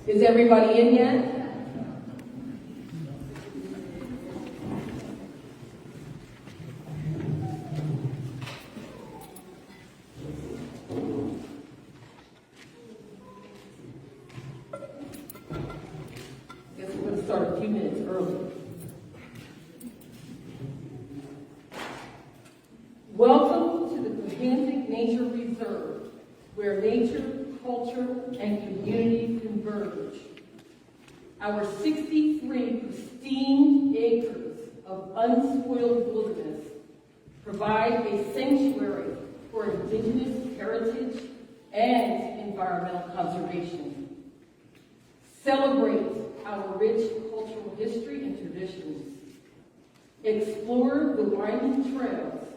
Is everybody in yet? Guess we're going to start a few minutes early. Welcome to the Cohanzick Nature Reserve, where nature, culture, and community converge. Our 63 pristine acres of unspoiled wilderness provide a sanctuary for indigenous heritage and environmental conservation. Celebrate our rich cultural history and traditions. Explore the winding trails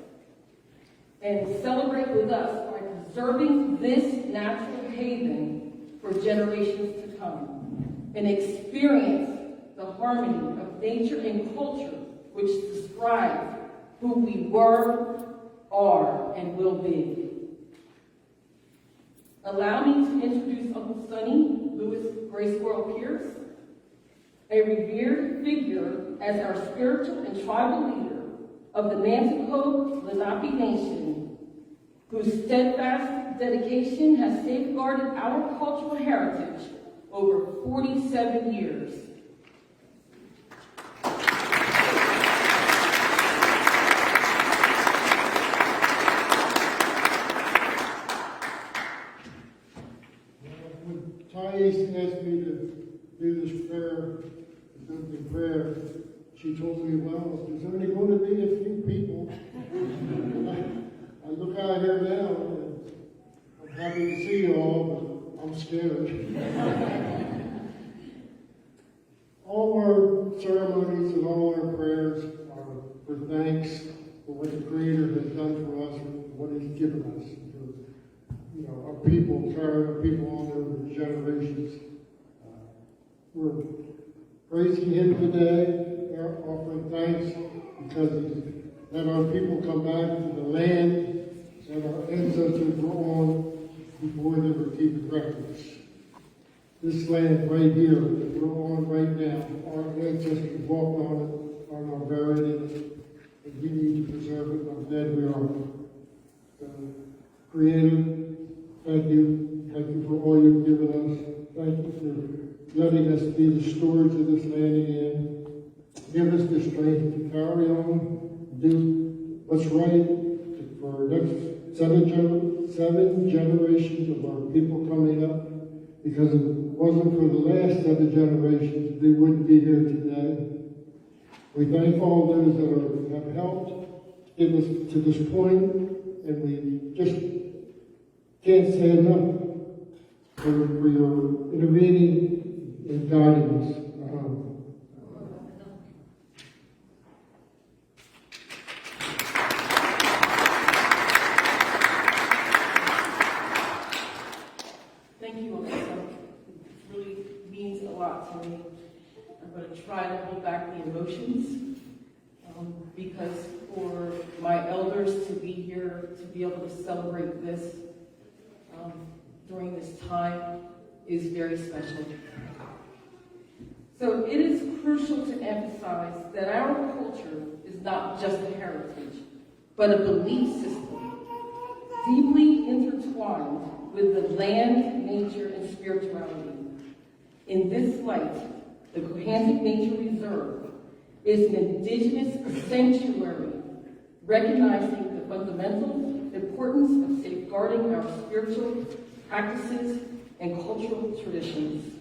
and celebrate with us by preserving this natural haven for generations to come, and experience the harmony of nature and culture which describe who we were, are, and will be. Allow me to introduce Uncle Sonny Lewis Gracewell Pierce, a revered figure as our spiritual and tribal leader of the Nanticoke Lenape Nation, whose steadfast dedication has safeguarded our cultural heritage over 47 years. When Thais asked me to do this prayer, this opening prayer, she told me, well, there's only going to be a few people. I look out here now, and I'm happy to see you all, but I'm scared. All our ceremonies and all our prayers are for thanks for what the Creator has done for us and what He's given us. For, our people, carrying our people on over the generations. We're praising Him today, offering thanks because He let our people come back to the land that our ancestors were on before they were keeping records. This land right here that we're on right now, our ancestors walked on it, are now buried in it, and we need to preserve it. I'm glad we are. Creator, thank you. Thank you for all you've given us. Thank you for letting us be the stewards of this land again. Give us the strength to carry on, do what's right for our next seven generations of our people coming up. Because if it wasn't for the last 7 generations, we wouldn't be here today. We thank all those that have helped get us to this point, and we just can't say enough for your intervening and guiding us. To me. I'm going to try to hold back the emotions because for my elders to be here, to be able to celebrate this during this time is very special. So it is crucial to emphasize that our culture is not just a heritage, but a belief system deeply intertwined with the land, nature, and spirituality. In this light, the Cohanzick Nature Reserve is an indigenous sanctuary recognizing the fundamental importance of safeguarding our spiritual practices and cultural traditions.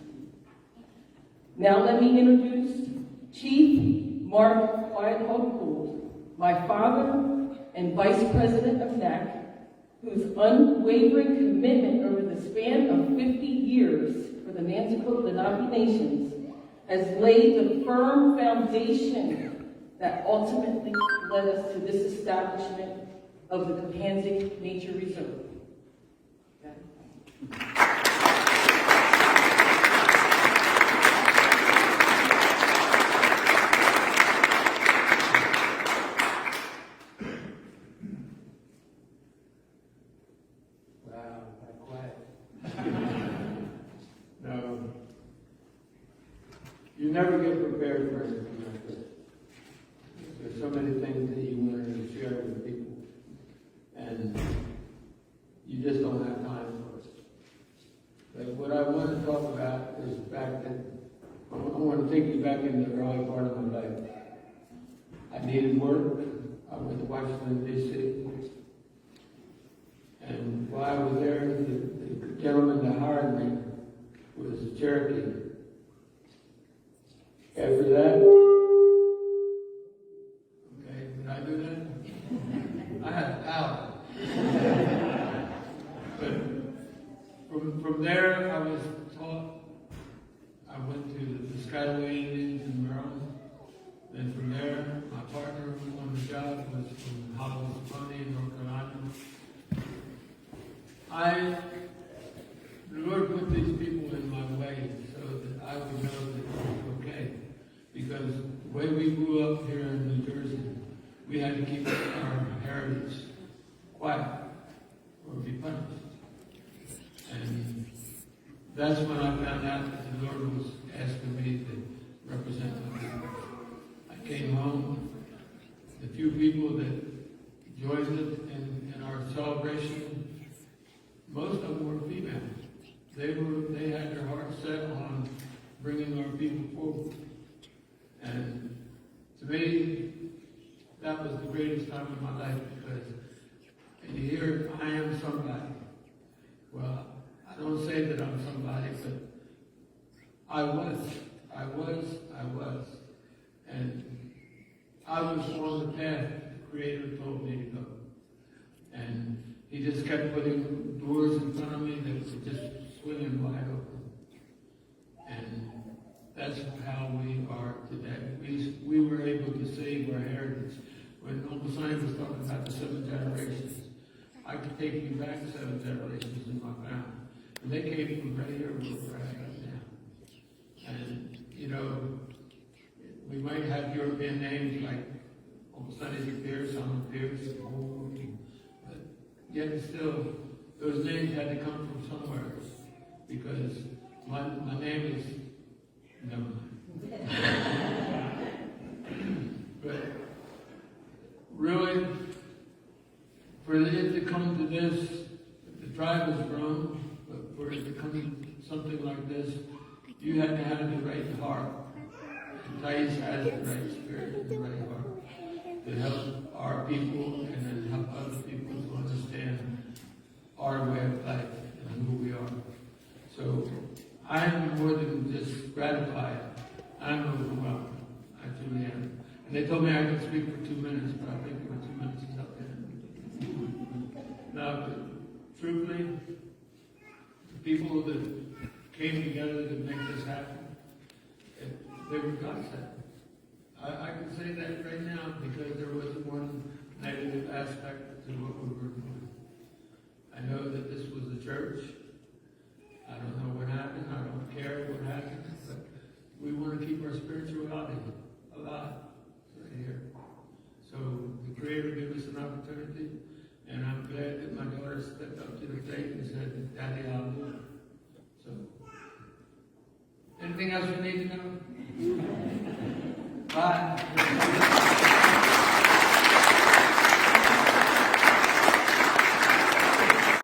Now let me introduce Chief Mark Clydehall Gould, my father and Vice President of NAC, whose unwavering commitment over the span of 50 years for the Nanticoke Lenape Nations has laid the firm foundation that ultimately led us to this establishment of the Cohanzick Nature Reserve. Wow, that quiet. No. You never get prepared for anything like this. There's so many things that you want to share with people, and you just don't have time for it. But what I want to talk about is the fact that I want to take you back into the early part of my life. I needed work. I went to Washington, D.C. And while I was there, the gentleman that hired me was a Cherokee. After that, okay, did I do that? I had power. But from there, I was taught. I went to the Skyway Indians in Maryland. Then from there, my partner on the job was from Hollis County in North Carolina. The Lord put these people in my way so that I would know that it was okay. Because the way we grew up here in New Jersey, we had to keep our heritage quiet or be punished. And that's when I found out that the Lord was asking me to represent my people. I came home, the few people that joined us in our celebration, most of them were female. They had their hearts set on bringing our people forward. And to me, that was the greatest time of my life because you hear, I am somebody. Well, I don't say that I'm somebody, but I was. And I was on the path the Creator told me to go. And He just kept putting doors in front of me that were just swinging wide open. And that's how we are today. We were able to save our heritage. When Uncle Sonny was talking about the 7 generations, I could take you back 7 generations in my family. And they came from right here where we're at right now. And, you know, we might have European names like Uncle Sonny's a Pierce, I'm a Pierce, but yet still, those names had to come from somewhere because my name is, never mind. But really, for it to come to this, the tribe has grown, but for it to come to something like this, you had to have the right heart. Thais has the right spirit and the right heart to help our people and then help other people to understand our way of life and who we are. So I'm more than just gratified. I'm overwhelmed. I truly am. And they told me I could speak for 2 minutes, but I think my 2 minutes is up there. Now, but truthfully, the people that came together to make this happen, they were God sent. I can say that right now because there wasn't one negative aspect to what we were doing. I know that this was the church. I don't know what happened. I don't care what happened. But we want to keep our spirituality alive right here. So the Creator gave us an opportunity, and I'm glad that my daughter stepped up to the plate and said, Daddy, I'll do it. So, anything else you need to know? Bye.